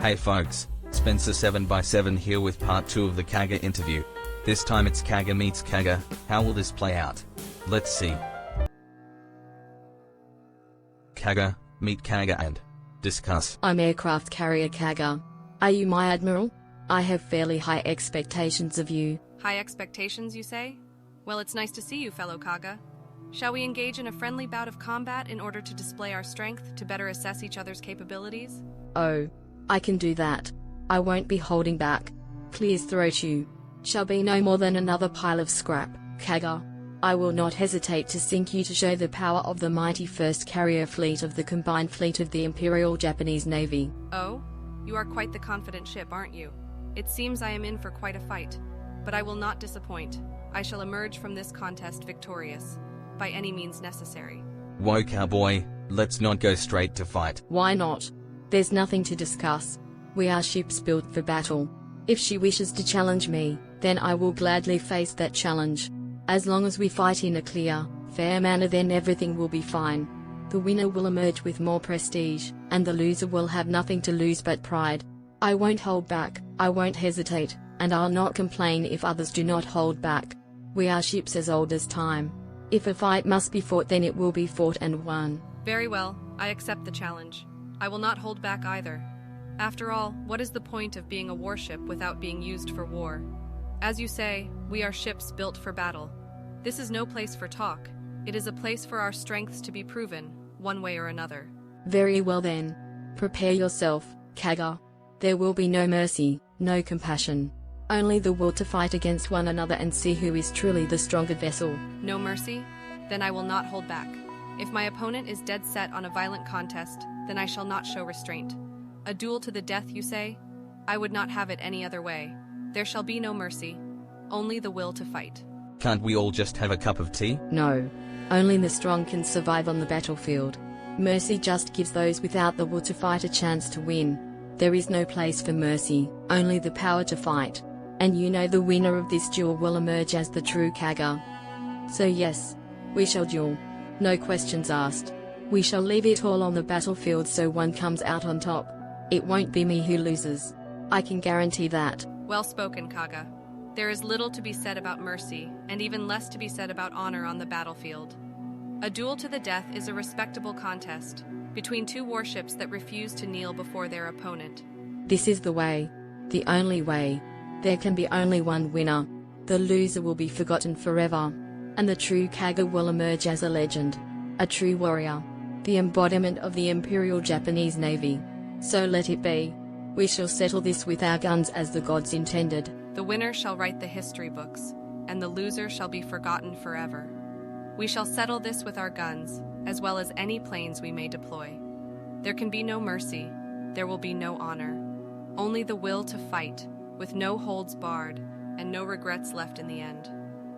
Hey folks, Spencer 7x7 here with part 2 of the Kaga interview. This time it's Kaga meets Kaga. How will this play out? Let's see. Kaga, meet Kaga and discuss. I'm aircraft carrier Kaga. Are you my admiral? I have fairly high expectations of you. High expectations, you say? Well, it's nice to see you, fellow Kaga. Shall we engage in a friendly bout of combat in order to display our strength to better assess each other's capabilities? Oh, I can do that. I won't be holding back. Clear throat you. Shall be no more than another pile of scrap, Kaga. I will not hesitate to sink you to show the power of the mighty first carrier fleet of the combined fleet of the Imperial Japanese Navy. Oh? You are quite the confident ship, aren't you? It seems I am in for quite a fight. But I will not disappoint. I shall emerge from this contest victorious, by any means necessary. Whoa cowboy, let's not go straight to fight. Why not? There's nothing to discuss. We are ships built for battle. If she wishes to challenge me, then I will gladly face that challenge. As long as we fight in a clear, fair manner, then everything will be fine. The winner will emerge with more prestige, and the loser will have nothing to lose but pride. I won't hold back, I won't hesitate, and I'll not complain if others do not hold back. We are ships as old as time. If a fight must be fought, then it will be fought and won. Very well, I accept the challenge. I will not hold back either. After all, what is the point of being a warship without being used for war? As you say, we are ships built for battle. This is no place for talk. It is a place for our strengths to be proven, one way or another. Very well then. Prepare yourself, Kaga. There will be no mercy, no compassion. Only the will to fight against one another and see who is truly the stronger vessel. No mercy? Then I will not hold back. If my opponent is dead set on a violent contest, then I shall not show restraint. A duel to the death, you say? I would not have it any other way. There shall be no mercy. Only the will to fight. Can't we all just have a cup of tea? No. Only the strong can survive on the battlefield. Mercy just gives those without the will to fight a chance to win. There is no place for mercy, only the power to fight. And you know the winner of this duel will emerge as the true Kaga. So yes, we shall duel. No questions asked. We shall leave it all on the battlefield so one comes out on top. It won't be me who loses. I can guarantee that. Well spoken, Kaga. There is little to be said about mercy, and even less to be said about honor on the battlefield. A duel to the death is a respectable contest between two warships that refuse to kneel before their opponent. This is the way. The only way. There can be only one winner. The loser will be forgotten forever. And the true Kaga will emerge as a legend. A true warrior. The embodiment of the Imperial Japanese Navy. So let it be. We shall settle this with our guns as the gods intended. The winner shall write the history books, and the loser shall be forgotten forever. We shall settle this with our guns, as well as any planes we may deploy. There can be no mercy. There will be no honor. Only the will to fight, with no holds barred, and no regrets left in the end.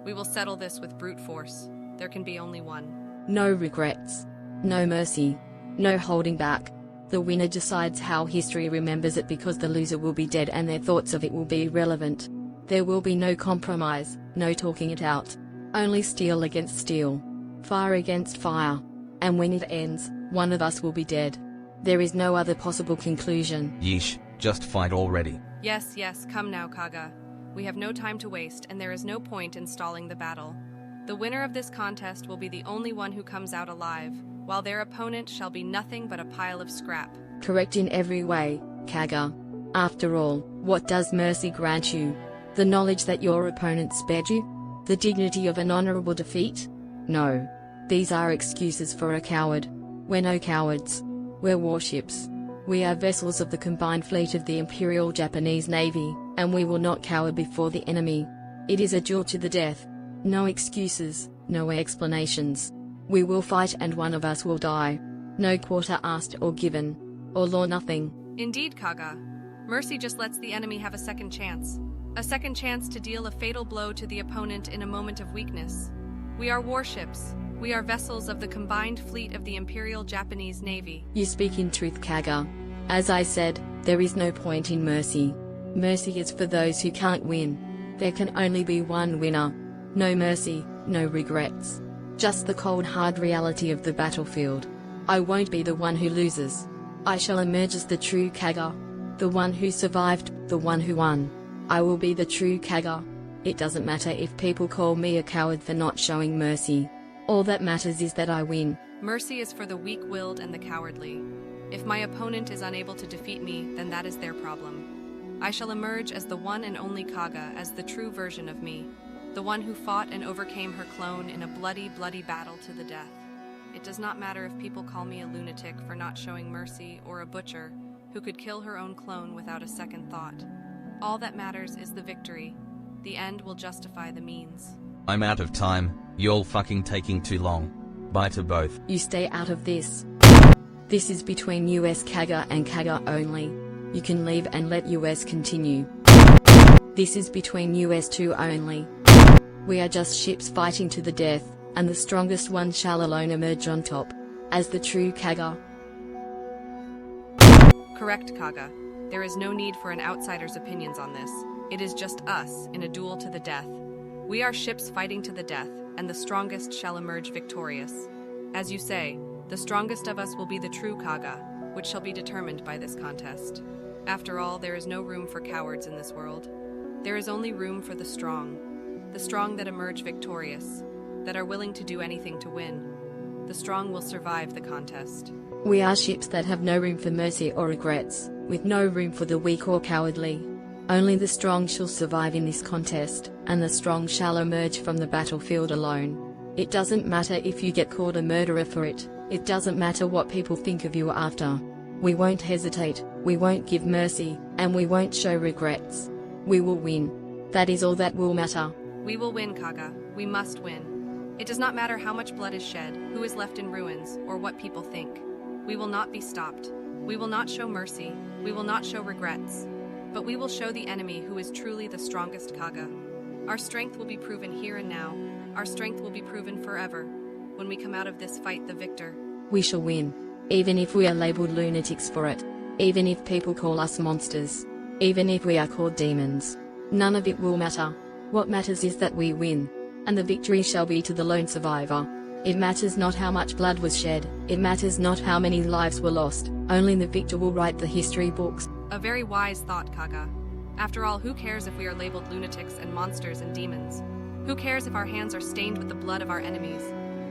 We will settle this with brute force. There can be only one. No regrets. No mercy. No holding back. The winner decides how history remembers it because the loser will be dead and their thoughts of it will be irrelevant. There will be no compromise, no talking it out. Only steel against steel. Fire against fire. And when it ends, one of us will be dead. There is no other possible conclusion. Yeesh, just fight already. Yes, come now, Kaga. We have no time to waste, and there is no point in stalling the battle. The winner of this contest will be the only one who comes out alive, while their opponent shall be nothing but a pile of scrap. Correct in every way, Kaga. After all, what does mercy grant you? The knowledge that your opponent spared you? The dignity of an honorable defeat? No. These are excuses for a coward. We're no cowards. We're warships. We are vessels of the combined fleet of the Imperial Japanese Navy, and we will not cower before the enemy. It is a duel to the death. No excuses, no explanations. We will fight and one of us will die. No quarter asked or given. All or nothing. Indeed, Kaga. Mercy just lets the enemy have a second chance. A second chance to deal a fatal blow to the opponent in a moment of weakness. We are warships. We are vessels of the combined fleet of the Imperial Japanese Navy. You speak in truth, Kaga. As I said, there is no point in mercy. Mercy is for those who can't win. There can only be one winner. No mercy, no regrets. Just the cold hard reality of the battlefield. I won't be the one who loses. I shall emerge as the true Kaga. The one who survived, the one who won. I will be the true Kaga. It doesn't matter if people call me a coward for not showing mercy. All that matters is that I win. Mercy is for the weak-willed and the cowardly. If my opponent is unable to defeat me, then that is their problem. I shall emerge as the one and only Kaga, as the true version of me, the one who fought and overcame her clone in a bloody, bloody battle to the death. It does not matter if people call me a lunatic for not showing mercy, or a butcher who could kill her own clone without a second thought. All that matters is the victory. The end will justify the means. I'm out of time, you're fucking taking too long. Bye to both. You stay out of this. This is between US Kaga and Kaga only. You can leave and let US continue. This is between US two only. We are just ships fighting to the death, and the strongest one shall alone emerge on top, as the true Kaga. Correct, Kaga. There is no need for an outsider's opinions on this. It is just us, in a duel to the death. We are ships fighting to the death, and the strongest shall emerge victorious. As you say, the strongest of us will be the true Kaga, which shall be determined by this contest. After all, there is no room for cowards in this world. There is only room for the strong that emerge victorious, that are willing to do anything to win. The strong will survive the contest. We are ships that have no room for mercy or regrets, with no room for the weak or cowardly. Only the strong shall survive in this contest, and the strong shall emerge from the battlefield alone. It doesn't matter if you get caught a murderer for it. It doesn't matter what people think of you after. We won't hesitate, we won't give mercy, and we won't show regrets. We will win. That is all that will matter. We will win, Kaga. We must win. It does not matter how much blood is shed, who is left in ruins, or what people think. We will not be stopped. We will not show mercy. We will not show regrets. But we will show the enemy who is truly the strongest Kaga. Our strength will be proven here and now. Our strength will be proven forever. When we come out of this fight the victor. We shall win. Even if we are labeled lunatics for it. Even if people call us monsters. Even if we are called demons. None of it will matter. What matters is that we win. And the victory shall be to the lone survivor. It matters not how much blood was shed. It matters not how many lives were lost. Only the victor will write the history books. A very wise thought, Kaga. After all, who cares if we are labeled lunatics and monsters and demons? Who cares if our hands are stained with the blood of our enemies?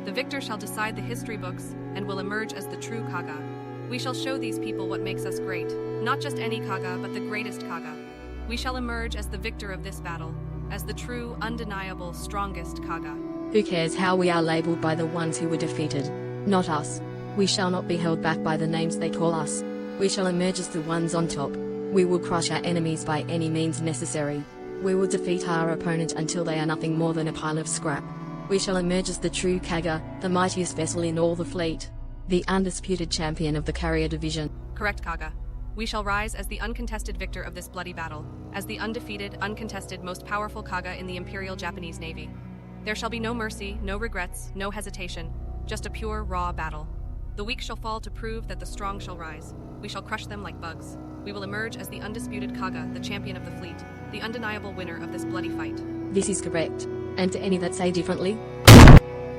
The victor shall decide the history books, and will emerge as the true Kaga. We shall show these people what makes us great. Not just any Kaga, but the greatest Kaga. We shall emerge as the victor of this battle, as the true, undeniable, strongest Kaga. Who cares how we are labeled by the ones who were defeated? Not us. We shall not be held back by the names they call us. We shall emerge as the ones on top. We will crush our enemies by any means necessary. We will defeat our opponent until they are nothing more than a pile of scrap. We shall emerge as the true Kaga, the mightiest vessel in all the fleet. The undisputed champion of the carrier division. Correct, Kaga. We shall rise as the uncontested victor of this bloody battle, as the undefeated, uncontested, most powerful Kaga in the Imperial Japanese Navy. There shall be no mercy, no regrets, no hesitation, just a pure, raw battle. The weak shall fall to prove that the strong shall rise. We shall crush them like bugs. We will emerge as the undisputed Kaga, the champion of the fleet, the undeniable winner of this bloody fight. This is correct. And to any that say differently,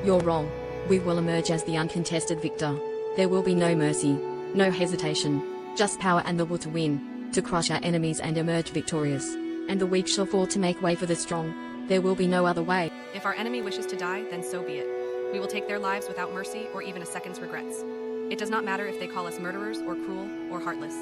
you're wrong. We will emerge as the uncontested victor. There will be no mercy, no hesitation, just power and the will to win, to crush our enemies and emerge victorious. And the weak shall fall to make way for the strong. There will be no other way. If our enemy wishes to die, then so be it. We will take their lives without mercy or even a second's regrets. It does not matter if they call us murderers or cruel or heartless.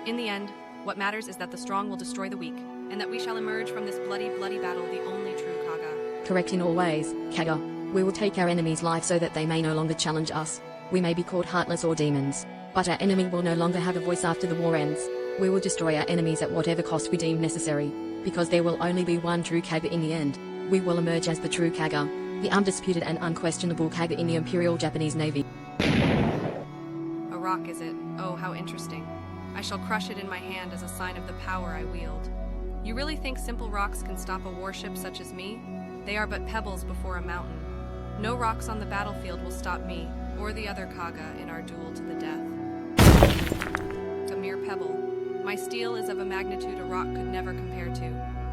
In the end, what matters is that the strong will destroy the weak, and that we shall emerge from this bloody, bloody battle the only true Kaga. Correct in all ways, Kaga. We will take our enemy's life so that they may no longer challenge us. We may be called heartless or demons, but our enemy will no longer have a voice after the war ends. We will destroy our enemies at whatever cost we deem necessary, because there will only be one true Kaga in the end. We will emerge as the true Kaga, the undisputed and unquestionable Kaga in the Imperial Japanese Navy. A rock, is it? Oh, how interesting. I shall crush it in my hand as a sign of the power I wield. You really think simple rocks can stop a warship such as me? They are but pebbles before a mountain. No rocks on the battlefield will stop me, or the other Kaga, in our duel to the death. A mere pebble. My steel is of a magnitude a rock could never compare to.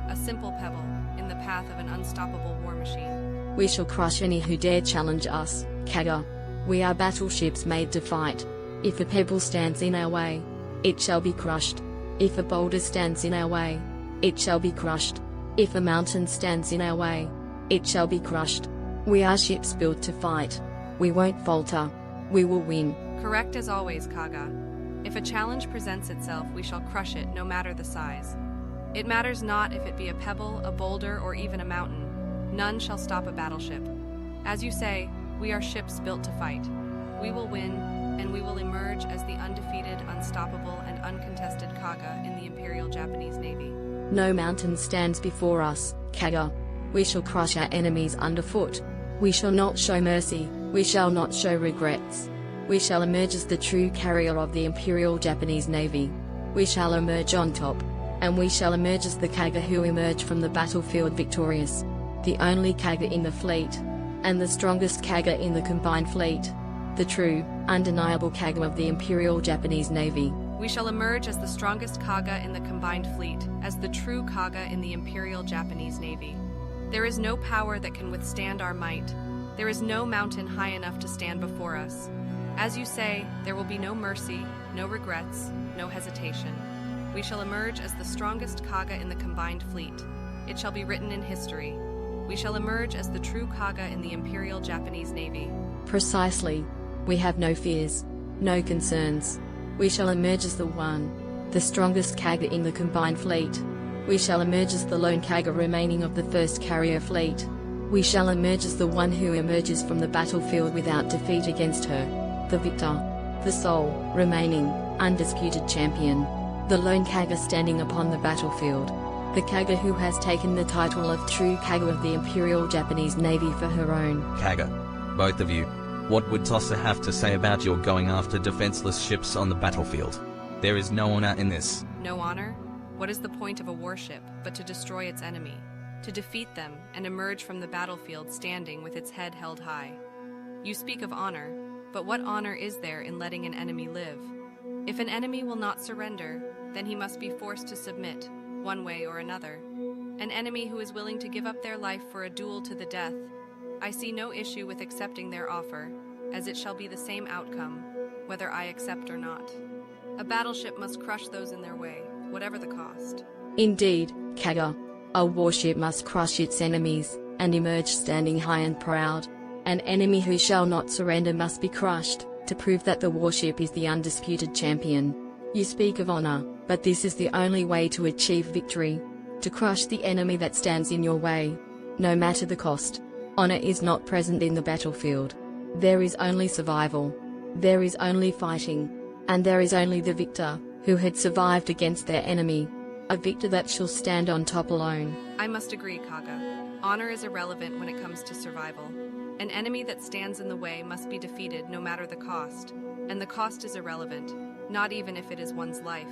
A simple pebble, in the path of an unstoppable war machine. We shall crush any who dare challenge us, Kaga. We are battleships made to fight. If a pebble stands in our way, it shall be crushed. If a boulder stands in our way, it shall be crushed. If a mountain stands in our way, it shall be crushed. We are ships built to fight. We won't falter. We will win. Correct as always, Kaga. If a challenge presents itself, we shall crush it, no matter the size. It matters not if it be a pebble, a boulder, or even a mountain. None shall stop a battleship. As you say, we are ships built to fight. We will win, and we will emerge as the undefeated, unstoppable, and uncontested Kaga in the Imperial Japanese Navy. No mountain stands before us, Kaga. We shall crush our enemies underfoot. We shall not show mercy. We shall not show regrets. We shall emerge as the true carrier of the Imperial Japanese Navy. We shall emerge on top. And we shall emerge as the Kaga who emerge from the battlefield victorious. The only Kaga in the fleet. And the strongest Kaga in the combined fleet. The true, undeniable Kaga of the Imperial Japanese Navy. We shall emerge as the strongest Kaga in the combined fleet, as the true Kaga in the Imperial Japanese Navy. There is no power that can withstand our might. There is no mountain high enough to stand before us. As you say, there will be no mercy, no regrets, no hesitation. We shall emerge as the strongest Kaga in the combined fleet. It shall be written in history. We shall emerge as the true Kaga in the Imperial Japanese Navy. Precisely. We have no fears, no concerns. We shall emerge as the strongest Kaga in the combined fleet. We shall emerge as the lone Kaga remaining of the first carrier fleet. We shall emerge as the one who emerges from the battlefield without defeat against her. The victor. The sole, remaining, undisputed champion. The lone Kaga standing upon the battlefield. The Kaga who has taken the title of true Kaga of the Imperial Japanese Navy for her own. Kaga. Both of you. What would Tossa have to say about your going after defenseless ships on the battlefield? There is no honor in this. No honor? What is the point of a warship but to destroy its enemy, to defeat them and emerge from the battlefield standing with its head held high? You speak of honor, but what honor is there in letting an enemy live? If an enemy will not surrender, then he must be forced to submit, one way or another. An enemy who is willing to give up their life for a duel to the death, I see no issue with accepting their offer, as it shall be the same outcome, whether I accept or not. A battleship must crush those in their way, whatever the cost. Indeed, Kaga. A warship must crush its enemies, and emerge standing high and proud. An enemy who shall not surrender must be crushed, to prove that the warship is the undisputed champion. You speak of honor, but this is the only way to achieve victory. To crush the enemy that stands in your way. No matter the cost. Honor is not present in the battlefield. There is only survival. There is only fighting. And there is only the victor, who had survived against their enemy. A victor that shall stand on top alone. I must agree, Kaga. Honor is irrelevant when it comes to survival. An enemy that stands in the way must be defeated no matter the cost. And the cost is irrelevant, not even if it is one's life.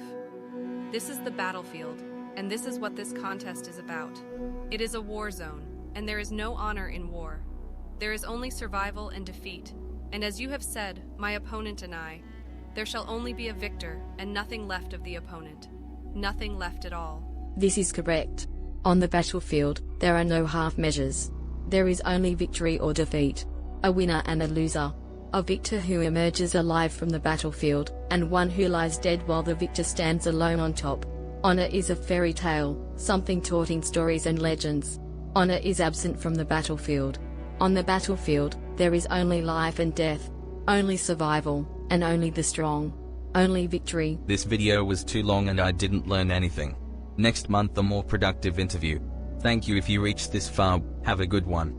This is the battlefield, and this is what this contest is about. It is a war zone, and there is no honor in war. There is only survival and defeat. And as you have said, my opponent and I, there shall only be a victor and nothing left of the opponent. Nothing left at all. This is correct. On the battlefield, there are no half measures. There is only victory or defeat. A winner and a loser. A victor who emerges alive from the battlefield, and one who lies dead while the victor stands alone on top. Honor is a fairy tale, something taught in stories and legends. Honor is absent from the battlefield. On the battlefield, there is only life and death. Only survival, and only the strong. Only victory. This video was too long and I didn't learn anything. Next month a more productive interview. Thank you if you reached this far, have a good one.